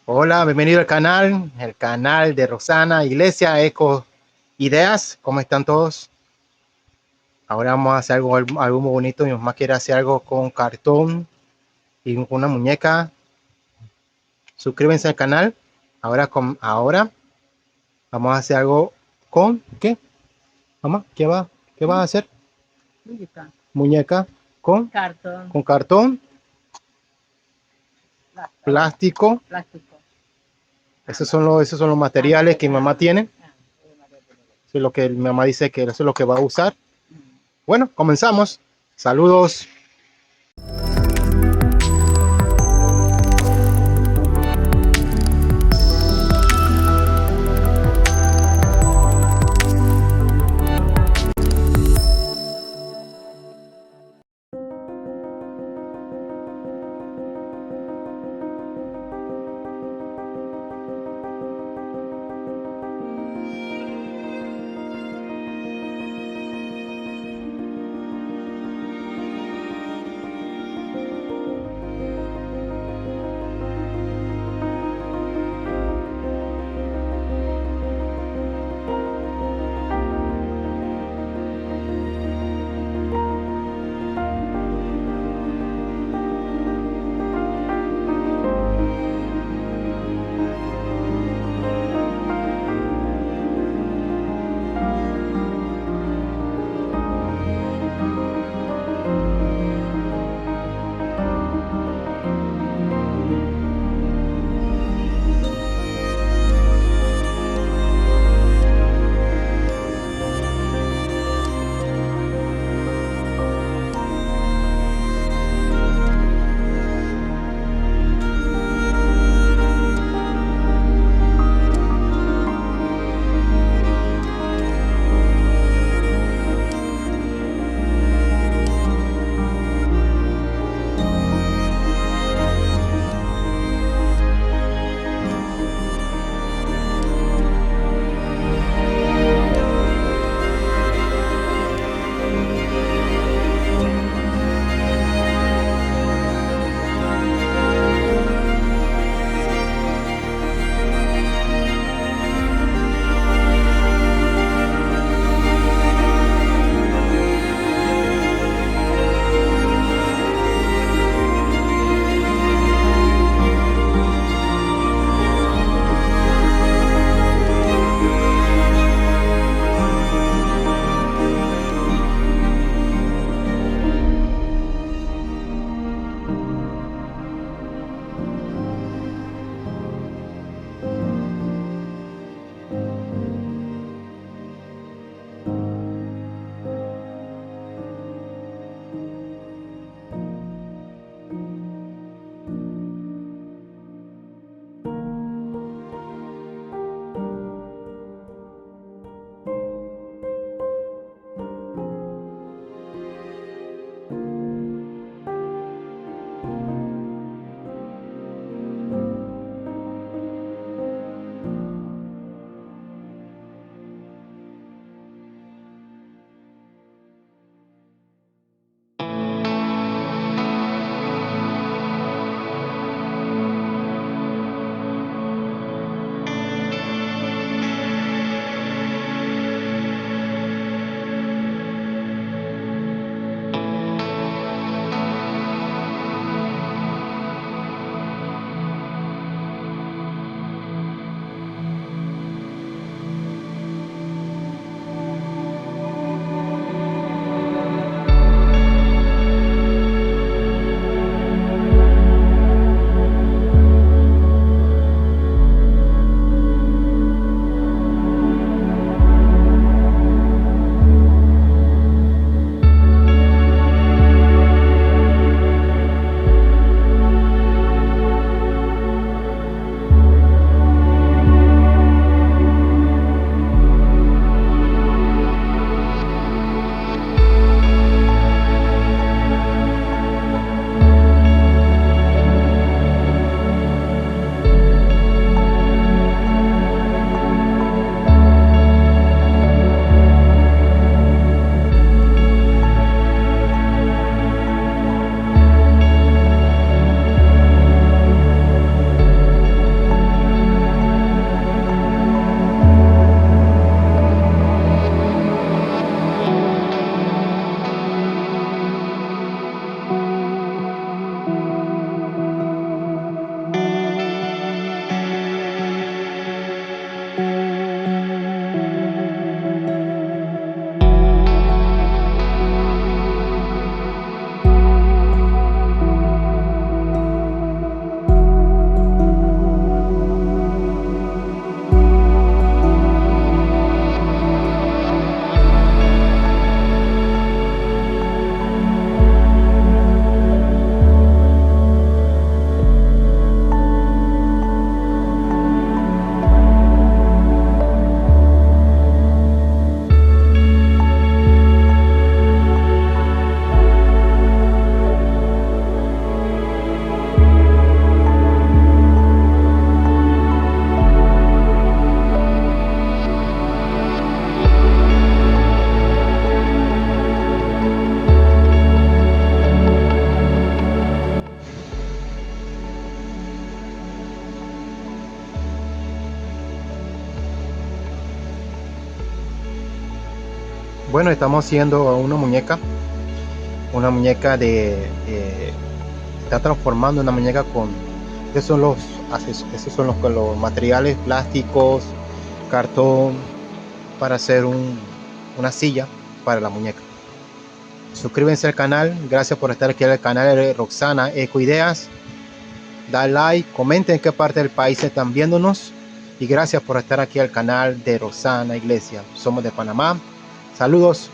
Hola, bienvenido al canal, el canal de Rosana Eco Ideas. ¿Cómo están todos? Ahora vamos a hacer algo muy bonito. Mi mamá quiere hacer algo con cartón y con una muñeca. Suscríbanse al canal. Ahora vamos a hacer algo con ¿qué? Mamá, ¿qué va a hacer? Muñeca. Muñeca Cartón. con cartón, plástico. Plástico. Esos son los materiales que mi mamá tiene. Eso es lo que mi mamá dice que eso es lo que va a usar. Bueno, comenzamos. Saludos. Bueno, estamos haciendo una muñeca está transformando una muñeca con, esos son los materiales plásticos, cartón, para hacer una silla para la muñeca. Suscríbanse al canal, gracias por estar aquí en el canal de Rosana Eco Ideas. Da like, comenten en qué parte del país están viéndonos y gracias por estar aquí al canal de Rosana Iglesia. Somos de Panamá. Saludos.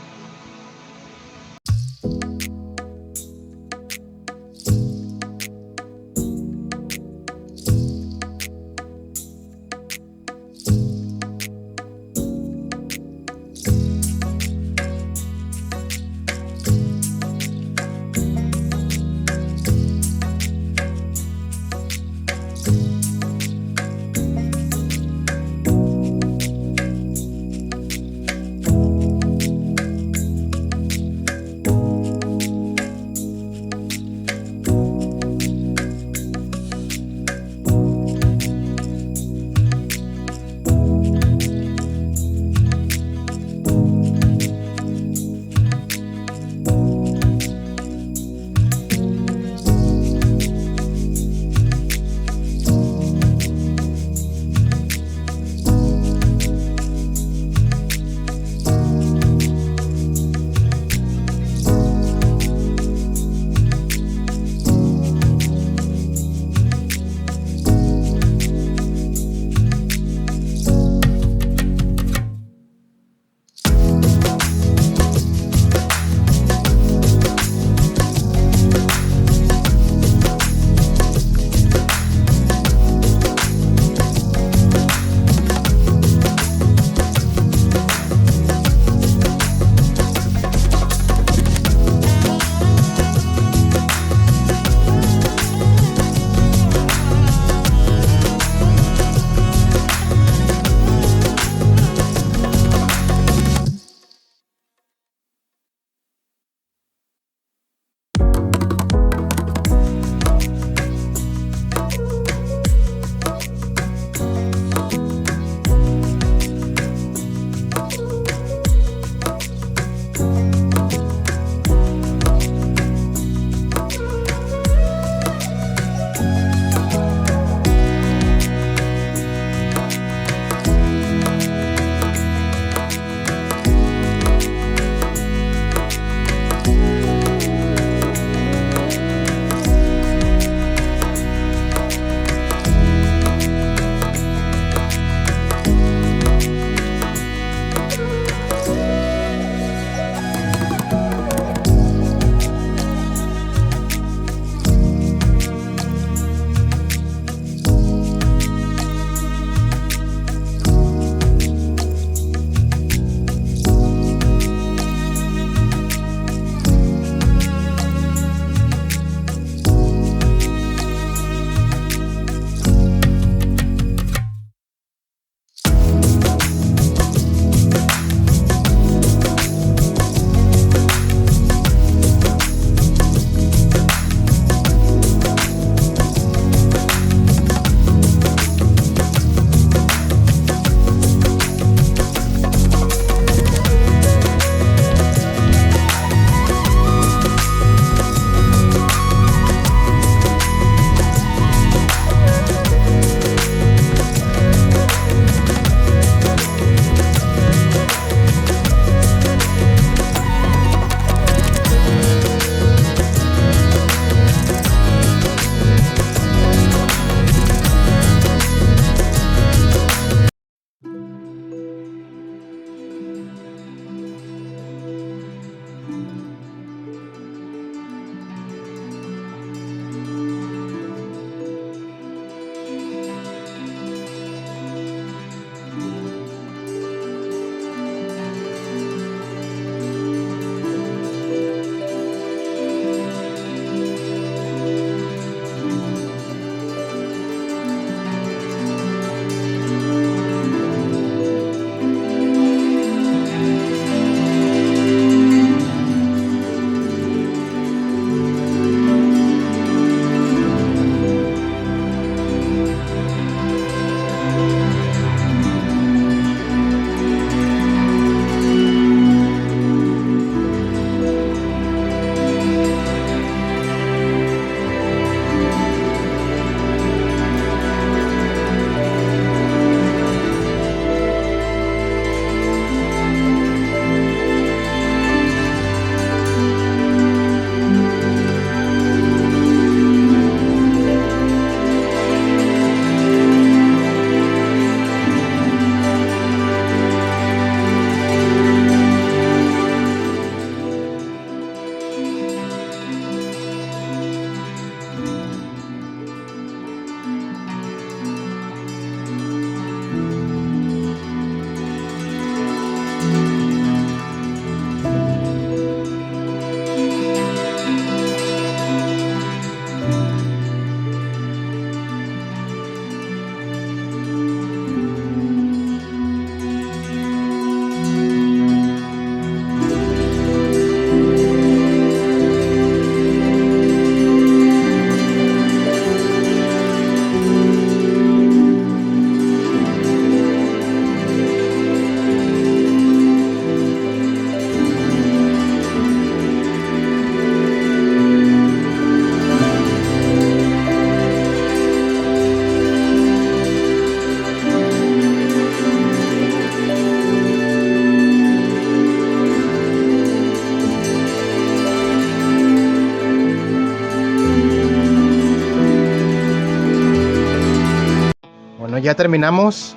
Bueno, ya terminamos.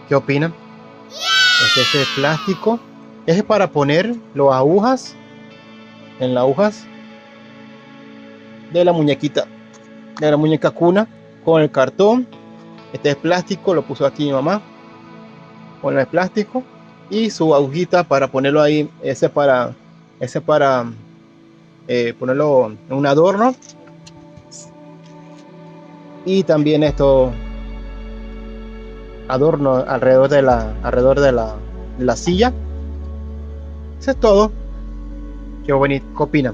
¿Qué opinan? Este es el plástico. Este es para poner las agujas en las agujas de la muñequita, de la muñeca cuna, con el cartón. Este es plástico, lo puso aquí mi mamá con el plástico, y su agujita para ponerlo ahí, ese para ponerlo en un adorno, y también esto adorno alrededor de la silla. Eso es todo. Qué bonito. ¿Qué opinan?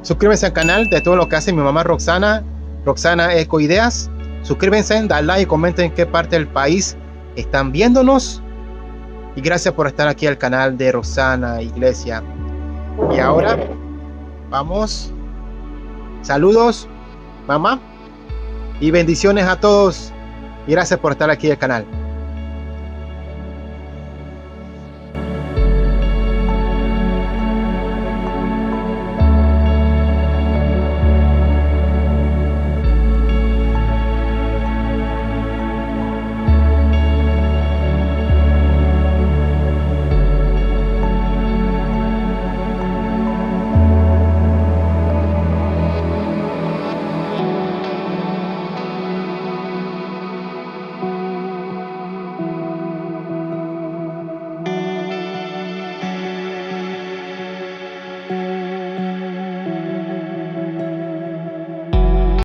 Suscríbanse al canal de todo lo que hace mi mamá Rosana Eco Ideas. Suscríbanse, dan like y comenten en qué parte del país están viéndonos. Y gracias por estar aquí al canal de Rosana Iglesia. Y ahora vamos. Saludos, mamá. Y bendiciones a todos. Y gracias por estar aquí al canal.